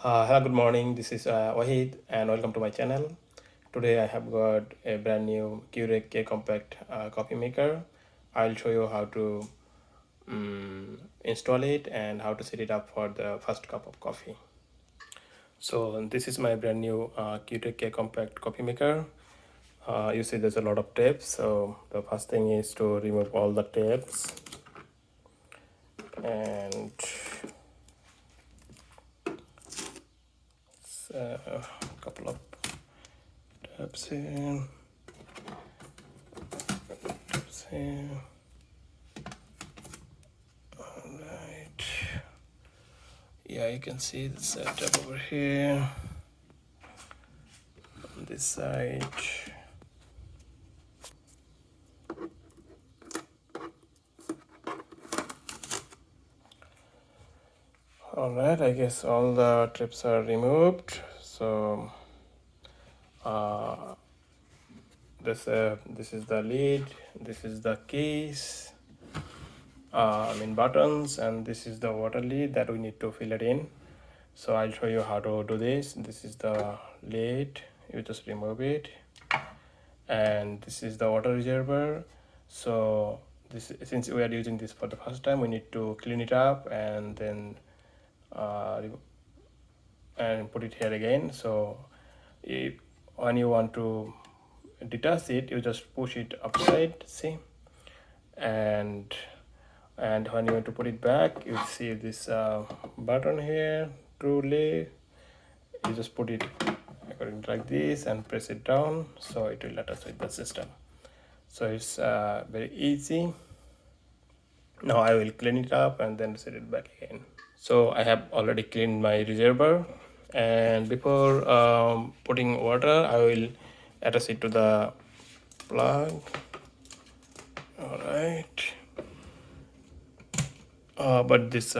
Hello, good morning. This is Wahid, and welcome to my channel. Today, I have got a brand new Keurig K Compact coffee maker. I'll show you how to install it and how to set it up for the first cup of coffee. So, this is my brand new Keurig K Compact coffee maker. You see, there's a lot of tabs. So, the first thing is to remove all the tabs and a couple of tabs here. See. Alright. Yeah, you can see the setup over here on this side. Alright, I guess all the trips are removed. So uh, this is the lid, this is the case, buttons, and this is the water lid that we need to fill it in. So I'll show you how to do this. This is the lid, you just remove it, and this is the water reservoir. So this, since we are using this for the first time, we need to clean it up and then and put it here again. So when you want to detach it, you just push it upside, see, and when you want to put it back, you see this button here, truly, you just put it according like this and press it down, so it will attach with the system. So it's very easy. Now I will clean it up and then set it back again. So I have already cleaned my reservoir, and before putting water, I will attach it to the plug. All right. But this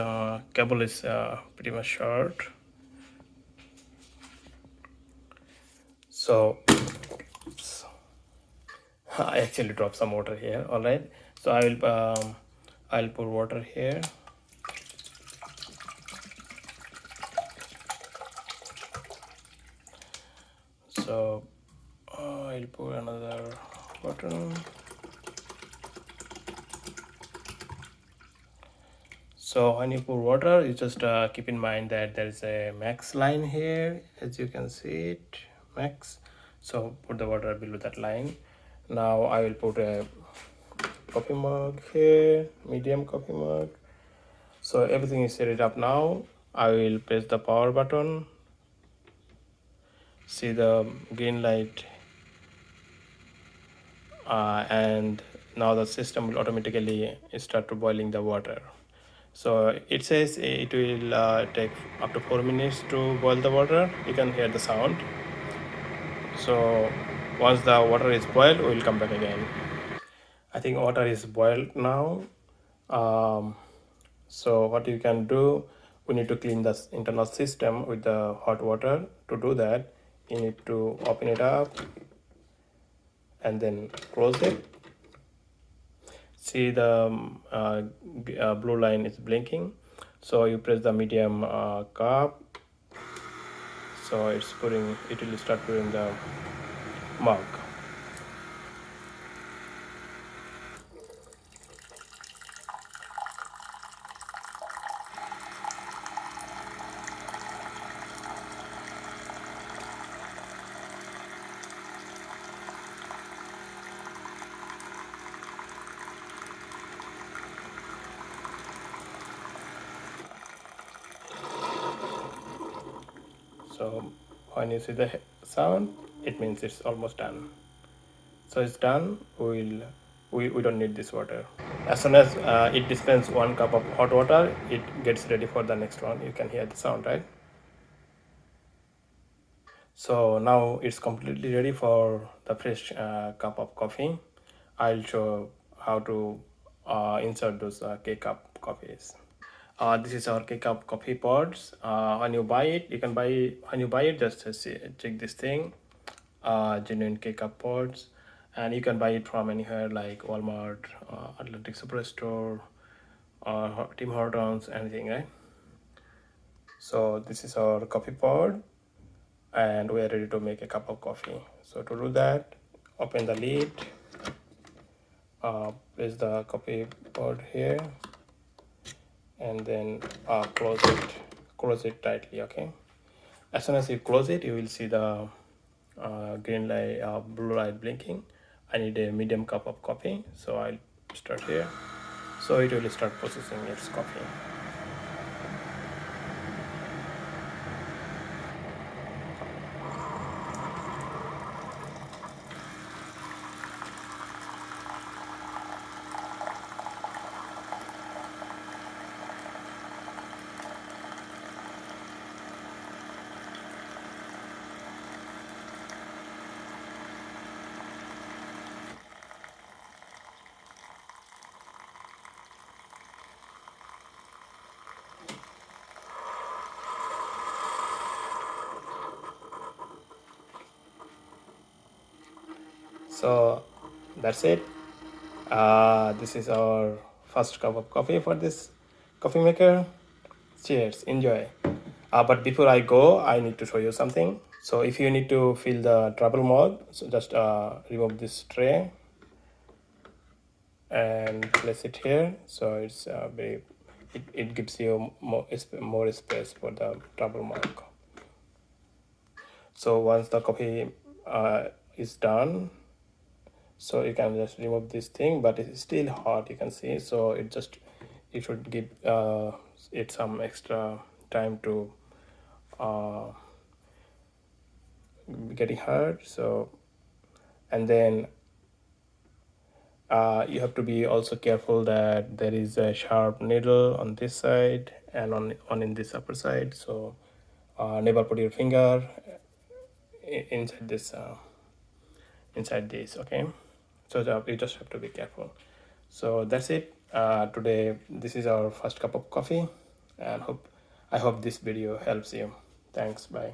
cable is pretty much short. So oops, I actually dropped some water here. All right. So I'll pour water here. So I'll pour another water. So when you pour water, you just keep in mind that there is a max line here, as you can see it, max. So put the water below that line. Now I will put a coffee mug here, medium coffee mug. So everything is set it up now. I will press the power button. See the green light, and now the system will automatically start to boiling the water. So it says it will take up to 4 minutes to boil the water. You can hear the sound. So once the water is boiled, we will come back again. I think water is boiled now. So what you can do, we need to clean the internal system with the hot water. To do that, you need to open it up and then close it. See the blue line is blinking. So you press the medium cup. So it's putting, it will start putting the mug. So when you see the sound, it means it's almost done. So it's done. We don't need this water. As soon as it dispenses 1 cup of hot water, it gets ready for the next one. You can hear the sound, right? So now it's completely ready for the fresh cup of coffee. I'll show how to insert those K-cup coffees. This is our K-cup coffee pods. When you buy it, you can buy, when you buy it, just check this thing, genuine K-cup pods, and you can buy it from anywhere like Walmart, Atlantic Superstore, or Tim Hortons, anything, right? So this is our coffee pod, and we are ready to make a cup of coffee. So to do that, open the lid, place the coffee pod here, and then close it tightly. Okay, as soon as you close it, you will see the green light, blue light blinking. I need a medium cup of coffee, so I'll start here. So it will start processing its coffee. So that's it. This is our first cup of coffee for this coffee maker. Cheers, enjoy. But before I go, I need to show you something. So if you need to fill the travel mug, so just remove this tray and place it here. So it's it gives you more space for the travel mug. So once the coffee is done, so you can just remove this thing, but it's still hot, you can see. So it should give it some extra time to getting hot. So, and then you have to be also careful that there is a sharp needle on this side and on in this upper side. So never put your finger inside this, okay. So you just have to be careful. So that's it. Today this is our first cup of coffee, and I hope this video helps you. Thanks, bye.